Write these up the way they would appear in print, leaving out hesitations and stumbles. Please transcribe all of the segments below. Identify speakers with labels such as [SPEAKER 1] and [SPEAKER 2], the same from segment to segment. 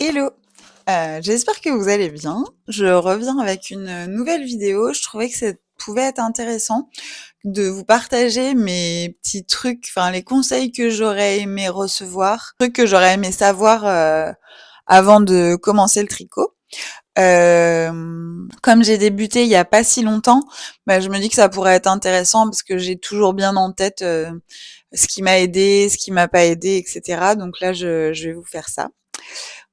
[SPEAKER 1] Hello, j'espère que vous allez bien. Je reviens avec une nouvelle vidéo. Je trouvais que ça pouvait être intéressant de vous partager mes petits trucs, enfin les conseils que j'aurais aimé recevoir, trucs que j'aurais aimé savoir avant de commencer le tricot. Comme j'ai débuté il y a pas si longtemps, bah, je me dis que ça pourrait être intéressant parce que j'ai toujours bien en tête ce qui m'a aidé, ce qui m'a pas aidé, etc. Donc là, je vais vous faire ça.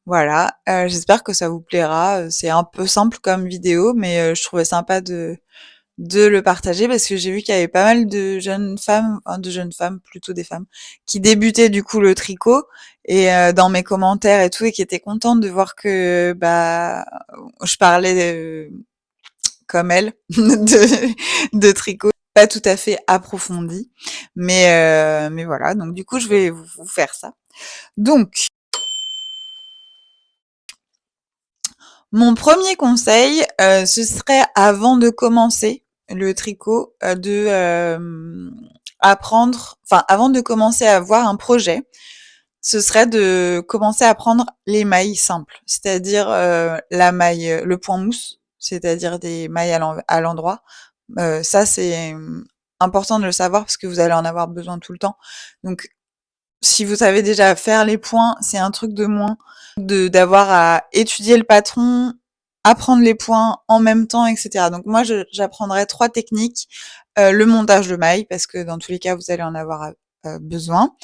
[SPEAKER 1] Voilà, j'espère que ça vous plaira, c'est un peu simple comme vidéo, mais je trouvais sympa de le partager parce que j'ai vu qu'il y avait pas mal de jeunes femmes, enfin de jeunes femmes, plutôt des femmes, qui débutaient du coup le tricot et dans mes commentaires et tout et qui étaient contentes de voir que, bah, je parlais, comme elles de tricot, pas tout à fait approfondi, mais voilà, donc du coup je vais vous faire ça. Donc mon premier conseil, ce serait avant de commencer le tricot, de, apprendre enfin, avant de commencer à avoir un projet, ce serait de commencer à apprendre les mailles simples. C'est-à-dire, la maille, le point mousse, c'est-à-dire des mailles à l'endroit. Ça, c'est, important de le savoir parce que vous allez en avoir besoin tout le temps. Donc si vous savez déjà faire les points, c'est un truc de moins d'avoir à étudier le patron, apprendre les points en même temps, etc. Donc moi, j'apprendrai 3 techniques. Le montage de mailles, parce que dans tous les cas, vous allez en avoir besoin.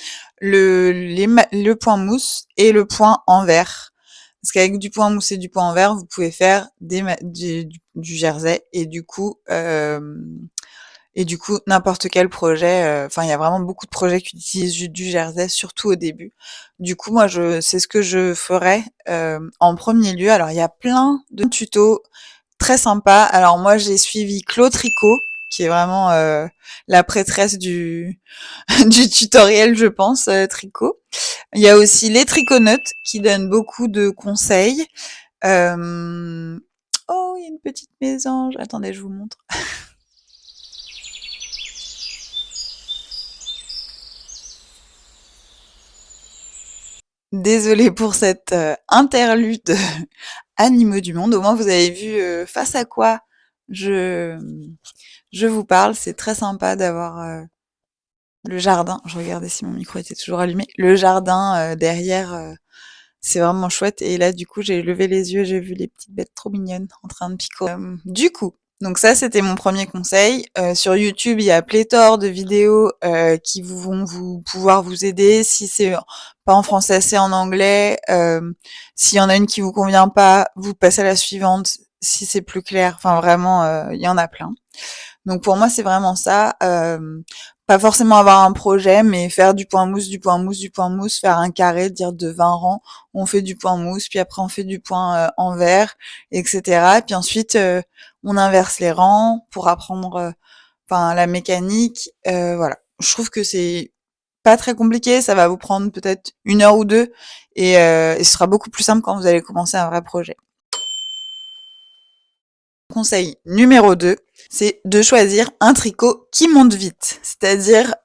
[SPEAKER 1] Le point mousse et le point envers. Parce qu'avec du point mousse et du point envers, vous pouvez faire du jersey et du coup, n'importe quel projet, enfin, il y a vraiment beaucoup de projets qui utilisent du jersey, surtout au début. Du coup, moi, c'est ce que je ferais en premier lieu. Alors, il y a plein de tutos très sympas. Alors, moi, j'ai suivi Claude Tricot, qui est vraiment la prêtresse du, du tutoriel, je pense, tricot. Il y a aussi les triconautes qui donnent beaucoup de conseils. Oh, il y a une petite mésange. Attendez, je vous montre. Désolée pour cette interlude animaux du monde. Au moins, vous avez vu face à quoi je, je vous parle. C'est très sympa d'avoir le jardin. Je regardais si mon micro était toujours allumé. Le jardin derrière, c'est vraiment chouette. Et là, du coup, j'ai levé les yeux, j'ai vu les petites bêtes trop mignonnes en train de picorer. Du coup, donc ça, c'était mon premier conseil. Sur YouTube, il y a pléthore de vidéos qui vont pouvoir vous aider. Si c'est pas en français, c'est en anglais. S'il y en a une qui vous convient pas, vous passez à la suivante. Si c'est plus clair, enfin vraiment, il y en a plein. Donc pour moi, c'est vraiment ça. Pas forcément avoir un projet, mais faire du point mousse, du point mousse, du point mousse, faire un carré, dire de 20 rangs, on fait du point mousse, puis après on fait du point envers, etc. Et puis ensuite, on inverse les rangs pour apprendre enfin la mécanique. Voilà. Je trouve que c'est pas très compliqué, ça va vous prendre peut-être 1 heure ou 2, et ce sera beaucoup plus simple quand vous allez commencer un vrai projet. Conseil numéro 2, c'est de choisir un tricot qui monte vite. C'est-à-dire,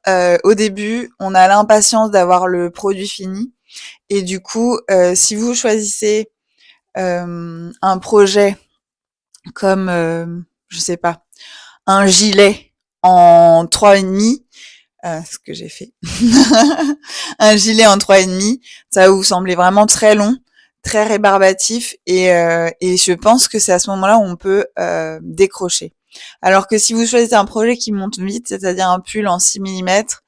[SPEAKER 1] au début, on a l'impatience d'avoir le produit fini et du coup, si vous choisissez, un projet comme, je sais pas, un gilet en 3,5, ce que j'ai fait, un gilet en 3,5, ça va vous sembler vraiment très long, très rébarbatif et je pense que c'est à ce moment-là où on peut décrocher. Alors que si vous choisissez un projet qui monte vite, c'est-à-dire un pull en 6 millimètres,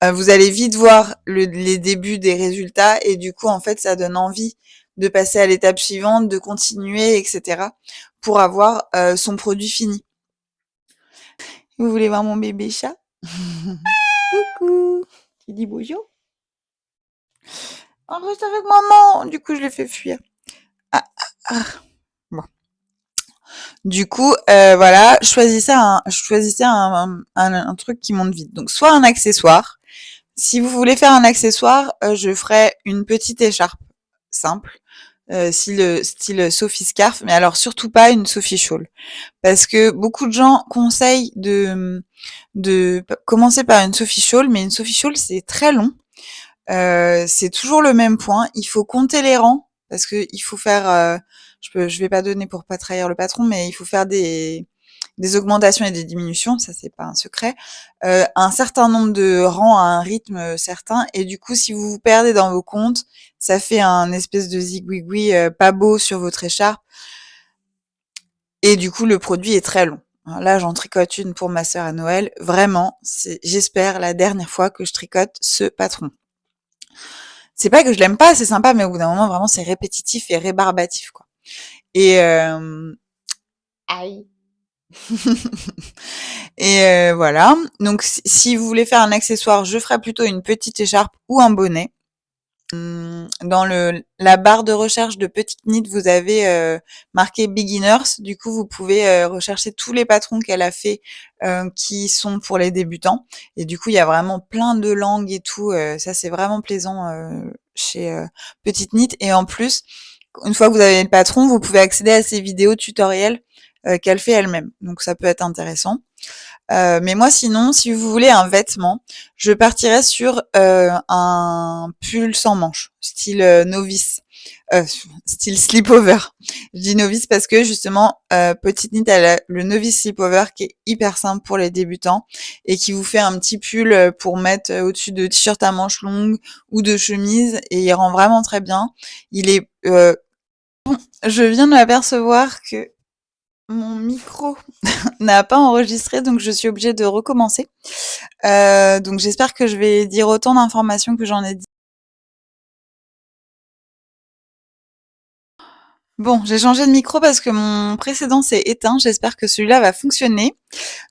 [SPEAKER 1] vous allez vite voir les débuts des résultats et du coup, en fait, ça donne envie de passer à l'étape suivante, de continuer, etc. pour avoir son produit fini. Vous voulez voir mon bébé chat? Coucou! Tu dis bonjour? On reste avec maman! Du coup, je l'ai fait fuir. Ah, ah, ah. Bon. Du coup, voilà, choisissez un truc qui monte vite. Donc, soit un accessoire. Si vous voulez faire un accessoire, je ferai une petite écharpe simple, style Sophie Scarf, mais alors surtout pas une Sophie Shawl. Parce que beaucoup de gens conseillent de commencer par une Sophie Shawl, mais une Sophie Shawl, c'est très long. C'est toujours le même point. Il faut compter les rangs parce que il faut faire, je vais pas donner pour pas trahir le patron, mais il faut faire des augmentations et des diminutions, ça c'est pas un secret, un certain nombre de rangs à un rythme certain, et du coup, si vous vous perdez dans vos comptes, ça fait un espèce de zigouigoui pas beau sur votre écharpe, et du coup, le produit est très long. Là, j'en tricote une pour ma sœur à Noël. Vraiment, c'est, j'espère, la dernière fois que je tricote ce patron. C'est pas que je l'aime pas, c'est sympa, mais au bout d'un moment, vraiment, c'est répétitif et rébarbatif, quoi. Et aïe. Et voilà. Donc, si vous voulez faire un accessoire, je ferai plutôt une petite écharpe ou un bonnet. Dans la barre de recherche de Petite Knit, vous avez marqué Beginners. Du coup, vous pouvez rechercher tous les patrons qu'elle a fait qui sont pour les débutants. Et du coup, il y a vraiment plein de langues et tout. Ça, c'est vraiment plaisant chez Petite Knit. Et en plus, une fois que vous avez le patron, vous pouvez accéder à ses vidéos tutoriels qu'elle fait elle-même. Donc, ça peut être intéressant. Mais moi, sinon, si vous voulez un vêtement, je partirais sur un pull sans manches, style novice, style sleepover. Je dis novice parce que justement, Petite Knit, elle a le novice sleepover qui est hyper simple pour les débutants et qui vous fait un petit pull pour mettre au-dessus de t-shirt à manches longues ou de chemise, et il rend vraiment très bien. Il est je viens de m'apercevoir que mon micro n'a pas enregistré, donc je suis obligée de recommencer. Donc j'espère que je vais dire autant d'informations que j'en ai dit. Bon, j'ai changé de micro parce que mon précédent s'est éteint. J'espère que celui-là va fonctionner.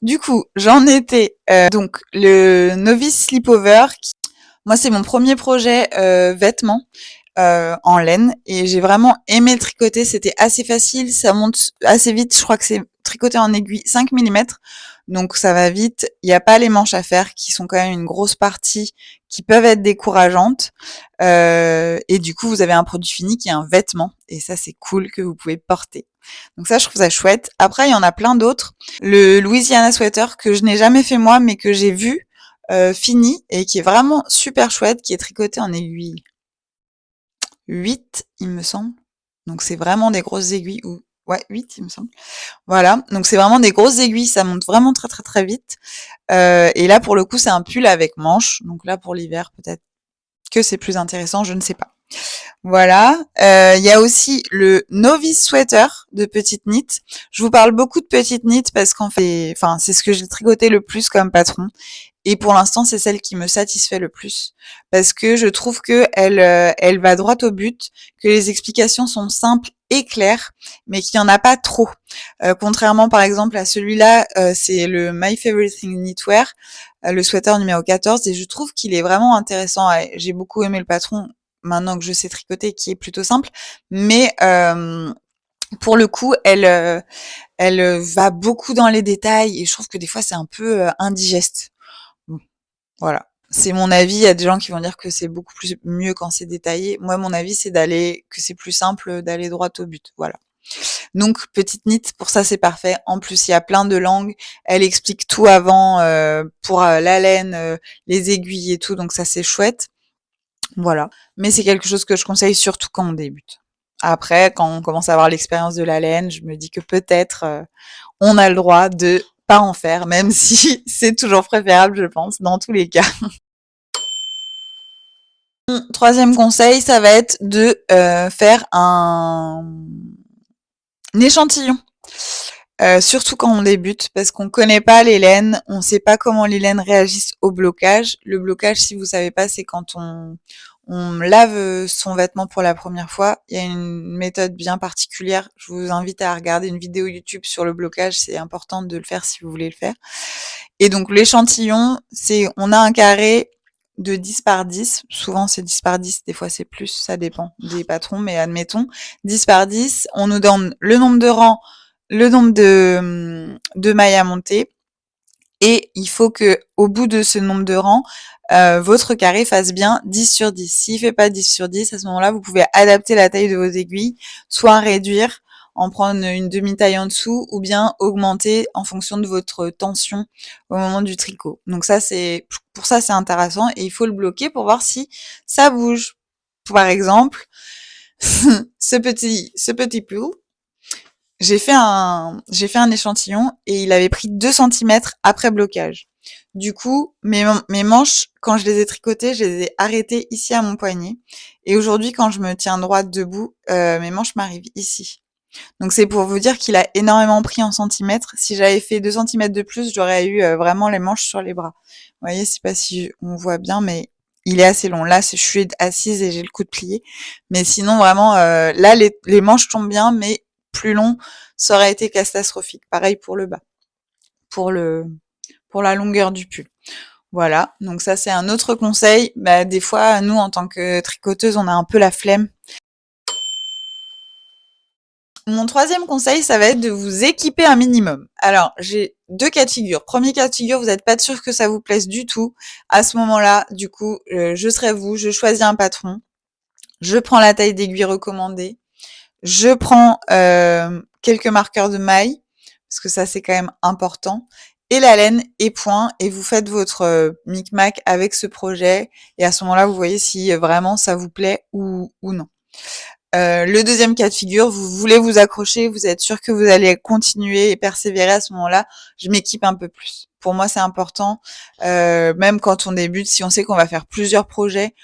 [SPEAKER 1] Du coup, j'en étais donc le novice sleepover. Moi, c'est mon premier projet vêtements en laine, et j'ai vraiment aimé le tricoter. C'était assez facile, ça monte assez vite. Je crois que c'est tricoté en aiguille 5 millimètres, donc ça va vite. Il n'y a pas les manches à faire qui sont quand même une grosse partie, qui peuvent être décourageantes. Et du coup, vous avez un produit fini qui est un vêtement, et ça, c'est cool, que vous pouvez porter. Donc ça, je trouve ça chouette. Après, il y en a plein d'autres. Le Louisiana Sweater, que je n'ai jamais fait moi, mais que j'ai vu fini, et qui est vraiment super chouette, qui est tricoté en aiguille 8, il me semble. Donc c'est vraiment des grosses aiguilles, ou ouais, 8, il me semble. Voilà, donc c'est vraiment des grosses aiguilles, ça monte vraiment très très très vite. Et là, pour le coup, c'est un pull avec manches. Donc là, pour l'hiver, peut-être que c'est plus intéressant, je ne sais pas. Voilà. Il y a aussi le Novice Sweater de Petite Knit. Je vous parle beaucoup de Petite Knit parce qu'en fait, enfin, c'est ce que j'ai tricoté le plus comme patron. Et pour l'instant, c'est celle qui me satisfait le plus, parce que je trouve que elle va droit au but, que les explications sont simples et claires, mais qu'il y en a pas trop. Contrairement par exemple à celui-là, c'est le My Favorite Thing Knitwear, le sweater numéro 14, et je trouve qu'il est vraiment intéressant. J'ai beaucoup aimé le patron, maintenant que je sais tricoter, qui est plutôt simple, mais pour le coup, elle va beaucoup dans les détails, et je trouve que des fois c'est un peu indigeste. Bon, voilà. C'est mon avis. Il y a des gens qui vont dire que c'est beaucoup plus mieux quand c'est détaillé. Moi, mon avis, c'est que c'est plus simple d'aller droit au but. Voilà. Donc, Petite Knit, pour ça, c'est parfait. En plus, il y a plein de langues. Elle explique tout avant pour la laine, les aiguilles et tout. Donc, ça, c'est chouette. Voilà. Mais c'est quelque chose que je conseille surtout quand on débute. Après, quand on commence à avoir l'expérience de la laine, je me dis que peut-être on a le droit de pas en faire, même si c'est toujours préférable, je pense, dans tous les cas. Mon troisième conseil, ça va être de faire un échantillon. Surtout quand on débute, parce qu'on connaît pas les laines, on sait pas comment les laines réagissent au blocage. Le blocage, si vous savez pas, c'est quand on lave son vêtement pour la première fois. Il y a une méthode bien particulière. Je vous invite à regarder une vidéo YouTube sur le blocage. C'est important de le faire si vous voulez le faire. Et donc, l'échantillon, c'est, on a un carré de 10 par 10. Souvent, c'est 10 par 10. Des fois, c'est plus. Ça dépend des patrons. Mais admettons, 10 par 10. On nous donne le nombre de rangs, le nombre de mailles à monter. Et il faut que, au bout de ce nombre de rangs, votre carré fasse bien 10 sur 10. S'il fait pas 10 sur 10, à ce moment-là, vous pouvez adapter la taille de vos aiguilles, soit réduire, en prendre une demi-taille en dessous, ou bien augmenter en fonction de votre tension au moment du tricot. Donc ça, pour ça, c'est intéressant, et il faut le bloquer pour voir si ça bouge. Par exemple, ce petit pull, j'ai fait un échantillon et il avait pris 2 centimètres après blocage. Du coup, mes manches, quand je les ai tricotées, je les ai arrêtées ici à mon poignet. Et aujourd'hui, quand je me tiens droite debout, mes manches m'arrivent ici. Donc c'est pour vous dire qu'il a énormément pris en centimètres. Si j'avais fait 2 centimètres de plus, j'aurais eu vraiment les manches sur les bras. Vous voyez, c'est pas si on voit bien, mais il est assez long. Là, je suis assise et j'ai le coude plié. Mais sinon, vraiment, là, les manches tombent bien, mais plus long, ça aurait été catastrophique. Pareil pour le bas, pour le pour la longueur du pull. Voilà, donc ça c'est un autre conseil. Bah, des fois, nous en tant que tricoteuse, on a un peu la flemme. Mon troisième conseil, ça va être de vous équiper un minimum. Alors, j'ai 2 cas de figure. Premier cas de figure, vous n'êtes pas sûr que ça vous plaise du tout. À ce moment-là, du coup, je serai vous, je choisis un patron, je prends la taille d'aiguille recommandée, je prends quelques marqueurs de maille, parce que ça c'est quand même important, et la laine et point, et vous faites votre micmac avec ce projet, et à ce moment-là, vous voyez si vraiment ça vous plaît ou non. Le deuxième cas de figure, vous voulez vous accrocher, vous êtes sûr que vous allez continuer et persévérer à ce moment-là, je m'équipe un peu plus. Pour moi, c'est important, même quand on débute, si on sait qu'on va faire plusieurs projets,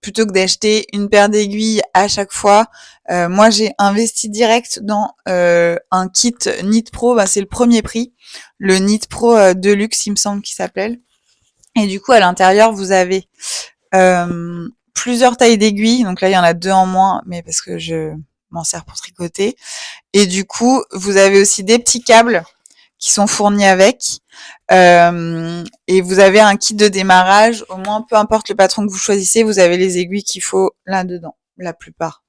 [SPEAKER 1] plutôt que d'acheter une paire d'aiguilles à chaque fois. Moi, j'ai investi direct dans un kit Knit Pro, bah, c'est le premier prix, le Knit Pro Deluxe, il me semble qu'il s'appelle. Et du coup, à l'intérieur, vous avez plusieurs tailles d'aiguilles. Donc là, il y en a 2 en moins, mais parce que je m'en sers pour tricoter. Et du coup, vous avez aussi des petits câbles qui sont fournis avec. Et vous avez un kit de démarrage. Au moins, peu importe le patron que vous choisissez, vous avez les aiguilles qu'il faut là-dedans. La plupart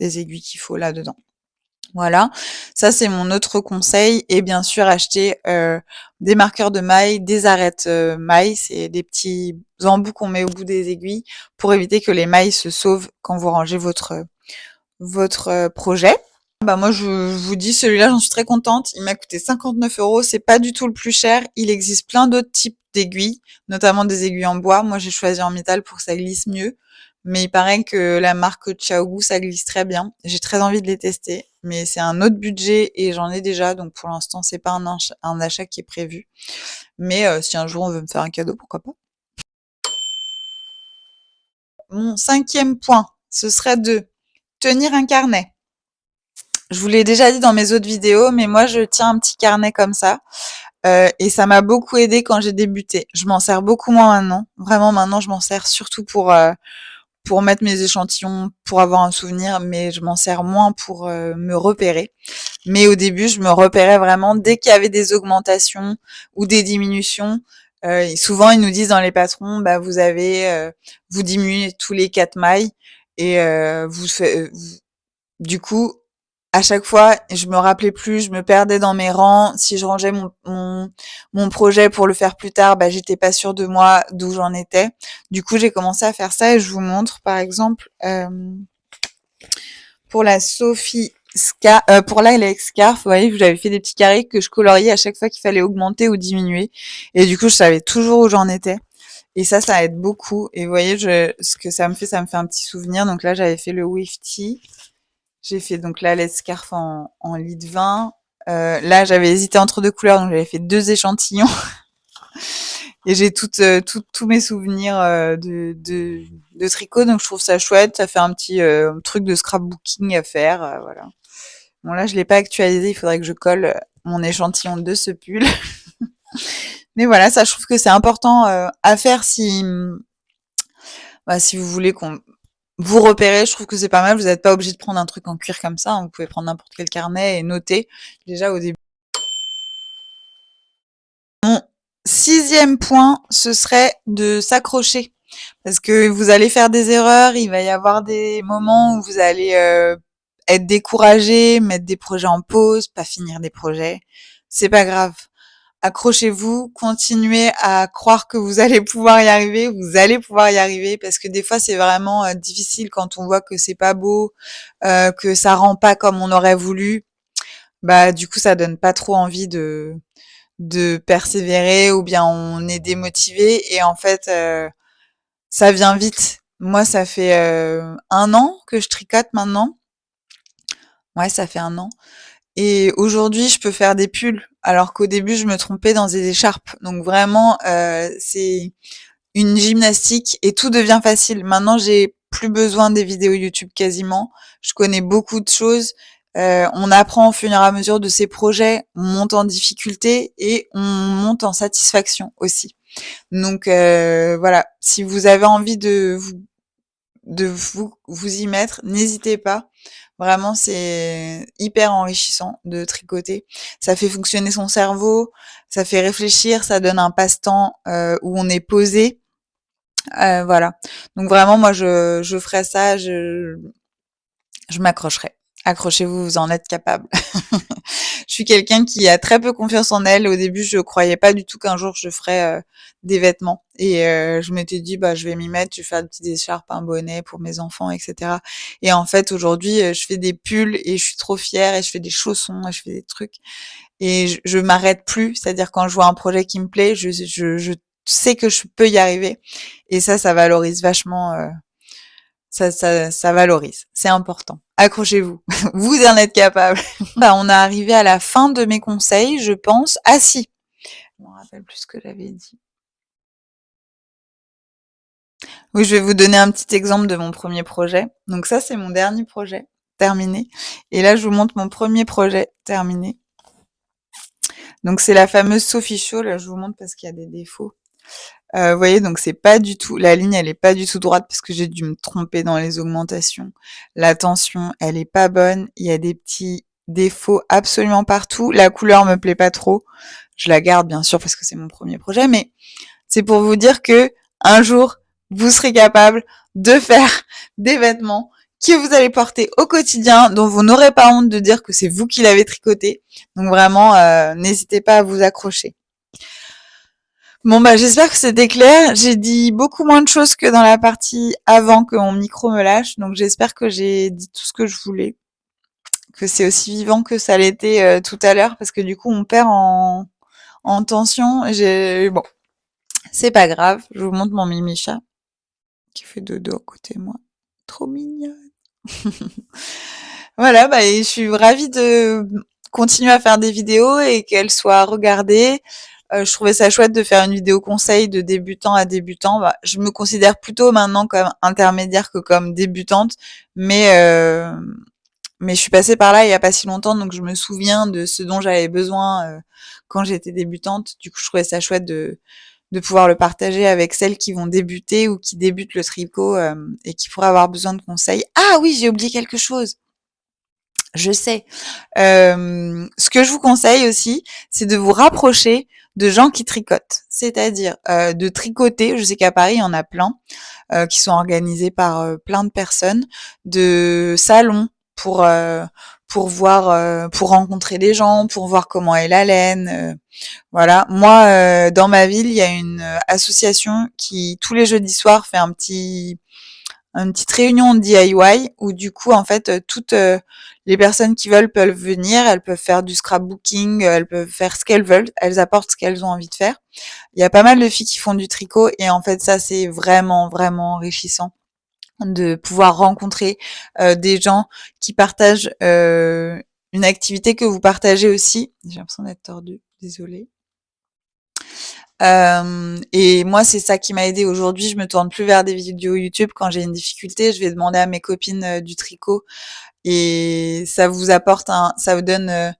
[SPEAKER 1] des aiguilles qu'il faut là-dedans. Voilà, ça c'est mon autre conseil. Et bien sûr, acheter des marqueurs de mailles, des arêtes mailles, c'est des petits embouts qu'on met au bout des aiguilles pour éviter que les mailles se sauvent quand vous rangez votre projet. Bah moi je vous dis celui-là j'en suis très contente, il m'a coûté 59 €, c'est pas du tout le plus cher, il existe plein d'autres types d'aiguilles, notamment des aiguilles en bois, moi j'ai choisi en métal pour que ça glisse mieux, mais il paraît que la marque Xiaogu ça glisse très bien, j'ai très envie de les tester, mais c'est un autre budget et j'en ai déjà, donc pour l'instant c'est pas un achat qui est prévu, mais si un jour on veut me faire un cadeau, pourquoi pas. Mon 5e point, ce serait de tenir un carnet. Je vous l'ai déjà dit dans mes autres vidéos, mais moi je tiens un petit carnet comme ça. Et ça m'a beaucoup aidé quand j'ai débuté. Je m'en sers beaucoup moins maintenant. Vraiment maintenant je m'en sers surtout pour mettre mes échantillons, pour avoir un souvenir, mais je m'en sers moins pour me repérer. Mais au début, je me repérais vraiment dès qu'il y avait des augmentations ou des diminutions. Et souvent, ils nous disent dans les patrons, bah vous diminuez tous les 4 mailles et du coup, à chaque fois, je me rappelais plus, je me perdais dans mes rangs. Si je rangeais mon projet pour le faire plus tard, bah, j'étais pas sûre de moi, d'où j'en étais. Du coup, j'ai commencé à faire ça et je vous montre, par exemple, pour la pour la Alex Scarf, vous voyez, j'avais fait des petits carrés que je coloriais à chaque fois qu'il fallait augmenter ou diminuer. Et du coup, je savais toujours où j'en étais. Et ça aide beaucoup. Et vous voyez, ce que ça me fait un petit souvenir. Donc là, j'avais fait le Wifty. J'ai fait donc là les scarf en lit de vin. Là, j'avais hésité entre 2 couleurs, donc j'avais fait 2 échantillons. Et j'ai tous mes souvenirs de tricot, donc je trouve ça chouette. Ça fait un petit truc de scrapbooking à faire, voilà. Bon là, je l'ai pas actualisé, il faudrait que je colle mon échantillon de ce pull. Mais voilà, ça, je trouve que c'est important à faire si vous voulez qu'on vous repérez, je trouve que c'est pas mal. Vous n'êtes pas obligé de prendre un truc en cuir comme ça, hein. Vous pouvez prendre n'importe quel carnet et noter déjà au début. Mon 6e point, ce serait de s'accrocher. Parce que vous allez faire des erreurs, il va y avoir des moments où vous allez être découragé, mettre des projets en pause, pas finir des projets. C'est pas grave. Accrochez-vous, continuez à croire que vous allez pouvoir y arriver, vous allez pouvoir y arriver parce que des fois c'est vraiment difficile quand on voit que c'est pas beau, que ça rend pas comme on aurait voulu. Bah du coup ça donne pas trop envie de persévérer ou bien on est démotivé et en fait ça vient vite. Moi ça fait 1 an que je tricote maintenant Ouais, ça fait 1 an et aujourd'hui, je peux faire des pulls alors qu'au début, je me trompais dans des écharpes. Donc vraiment, c'est une gymnastique et tout devient facile. Maintenant, j'ai plus besoin des vidéos YouTube quasiment. Je connais beaucoup de choses. On apprend au fur et à mesure de ses projets, on monte en difficulté et on monte en satisfaction aussi. Donc voilà, si vous avez envie de vous y mettre, n'hésitez pas. Vraiment, c'est hyper enrichissant de tricoter. Ça fait fonctionner son cerveau, ça fait réfléchir, ça donne un passe-temps où on est posé. Voilà. Donc vraiment, moi, je ferais ça, je m'accrocherai. Accrochez-vous, vous en êtes capable. Je suis quelqu'un qui a très peu confiance en elle. Au début, je croyais pas du tout qu'un jour je ferais des vêtements. Et je m'étais dit, bah, je vais m'y mettre, je vais faire des petites écharpes, un bonnet pour mes enfants, etc. Et en fait, aujourd'hui, je fais des pulls et je suis trop fière et je fais des chaussons et je fais des trucs. Et je m'arrête plus. C'est-à-dire quand je vois un projet qui me plaît, je sais que je peux y arriver. Et ça valorise vachement. Ça valorise. C'est important. Accrochez-vous. Vous en êtes capable. Bah, on est arrivé à la fin de mes conseils, je pense. Ah si, je me rappelle plus ce que j'avais dit. Oui, je vais vous donner un petit exemple de mon premier projet. Donc ça, c'est mon dernier projet terminé. Et là, je vous montre mon premier projet terminé. Donc c'est la fameuse Sophie Show. Là, je vous montre parce qu'il y a des défauts. Vous voyez, donc c'est pas du tout, la ligne, elle est pas du tout droite parce que j'ai dû me tromper dans les augmentations. La tension, elle est pas bonne. Il y a des petits défauts absolument partout. La couleur me plaît pas trop. Je la garde bien sûr parce que c'est mon premier projet, mais c'est pour vous dire que un jour, vous serez capable de faire des vêtements que vous allez porter au quotidien, dont vous n'aurez pas honte de dire que c'est vous qui l'avez tricoté. Donc vraiment, n'hésitez pas à vous accrocher. Bon bah j'espère que c'était clair. J'ai dit beaucoup moins de choses que dans la partie avant que mon micro me lâche, donc j'espère que j'ai dit tout ce que je voulais, que c'est aussi vivant que ça l'était tout à l'heure, parce que du coup on perd en tension. Bon, c'est pas grave. Je vous montre mon Mimicha qui fait dodo à côté de moi, trop mignonne. Voilà, bah et je suis ravie de continuer à faire des vidéos et qu'elles soient regardées. Je trouvais ça chouette de faire une vidéo conseil de débutant à débutant. Bah, je me considère plutôt maintenant comme intermédiaire que comme débutante, mais euh, mais je suis passée par là il y a pas si longtemps, donc je me souviens de ce dont j'avais besoin quand j'étais débutante. Du coup, je trouvais ça chouette de pouvoir le partager avec celles qui vont débuter ou qui débutent le tricot et qui pourraient avoir besoin de conseils. Ah oui, j'ai oublié quelque chose. Je sais. Ce que je vous conseille aussi, c'est de vous rapprocher de gens qui tricotent. C'est-à-dire de tricoter, je sais qu'à Paris, il y en a plein, qui sont organisés par plein de personnes, de salons pour voir, pour rencontrer des gens, pour voir comment est la laine. Voilà. Moi, dans ma ville, il y a une association qui tous les jeudis soirs fait une petite réunion DIY où du coup en fait toutes les personnes qui veulent peuvent venir, elles peuvent faire du scrapbooking, elles peuvent faire ce qu'elles veulent, elles apportent ce qu'elles ont envie de faire. Il y a pas mal de filles qui font du tricot et en fait ça c'est vraiment vraiment enrichissant de pouvoir rencontrer des gens qui partagent une activité que vous partagez aussi. J'ai l'impression d'être tordue, désolée. Et moi, c'est ça qui m'a aidée. Aujourd'hui, je me tourne plus vers des vidéos YouTube. Quand j'ai une difficulté, je vais demander à mes copines du tricot et ça vous donne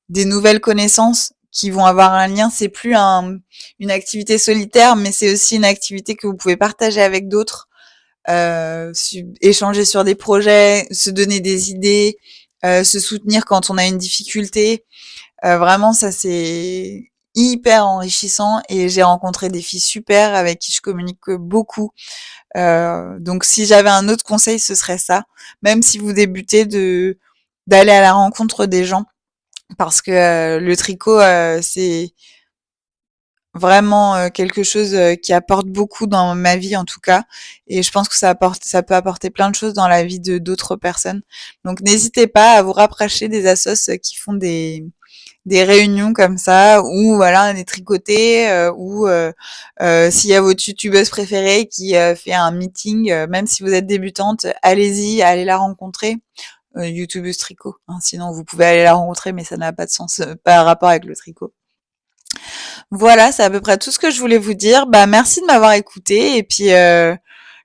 [SPEAKER 1] des nouvelles connaissances qui vont avoir un lien. C'est plus une activité solitaire, mais c'est aussi une activité que vous pouvez partager avec d'autres, échanger sur des projets, se donner des idées, se soutenir quand on a une difficulté. Vraiment, ça c'est hyper enrichissant et j'ai rencontré des filles super avec qui je communique beaucoup. Donc si j'avais un autre conseil, ce serait ça. Même si vous débutez d'aller à la rencontre des gens parce que le tricot c'est vraiment quelque chose qui apporte beaucoup dans ma vie en tout cas et je pense que ça peut apporter plein de choses dans la vie de d'autres personnes. Donc n'hésitez pas à vous rapprocher des assos qui font des réunions comme ça où voilà on est tricoté ou s'il y a votre youtubeuse préférée qui fait un meeting même si vous êtes débutante, allez-y, allez la rencontrer. youtubeuse tricot, hein. Sinon, vous pouvez aller la rencontrer, mais ça n'a pas de sens, par rapport avec le tricot. Voilà, c'est à peu près tout ce que je voulais vous dire. Bah, merci de m'avoir écouté et puis,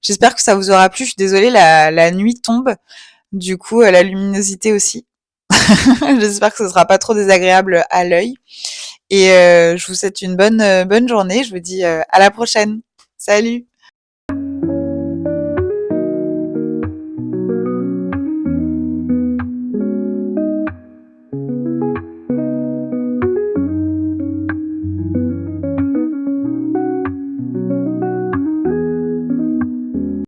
[SPEAKER 1] j'espère que ça vous aura plu. Je suis désolée, la nuit tombe, du coup, la luminosité aussi. J'espère que ce sera pas trop désagréable à l'œil et je vous souhaite une bonne journée. Je vous dis, à la prochaine. Salut!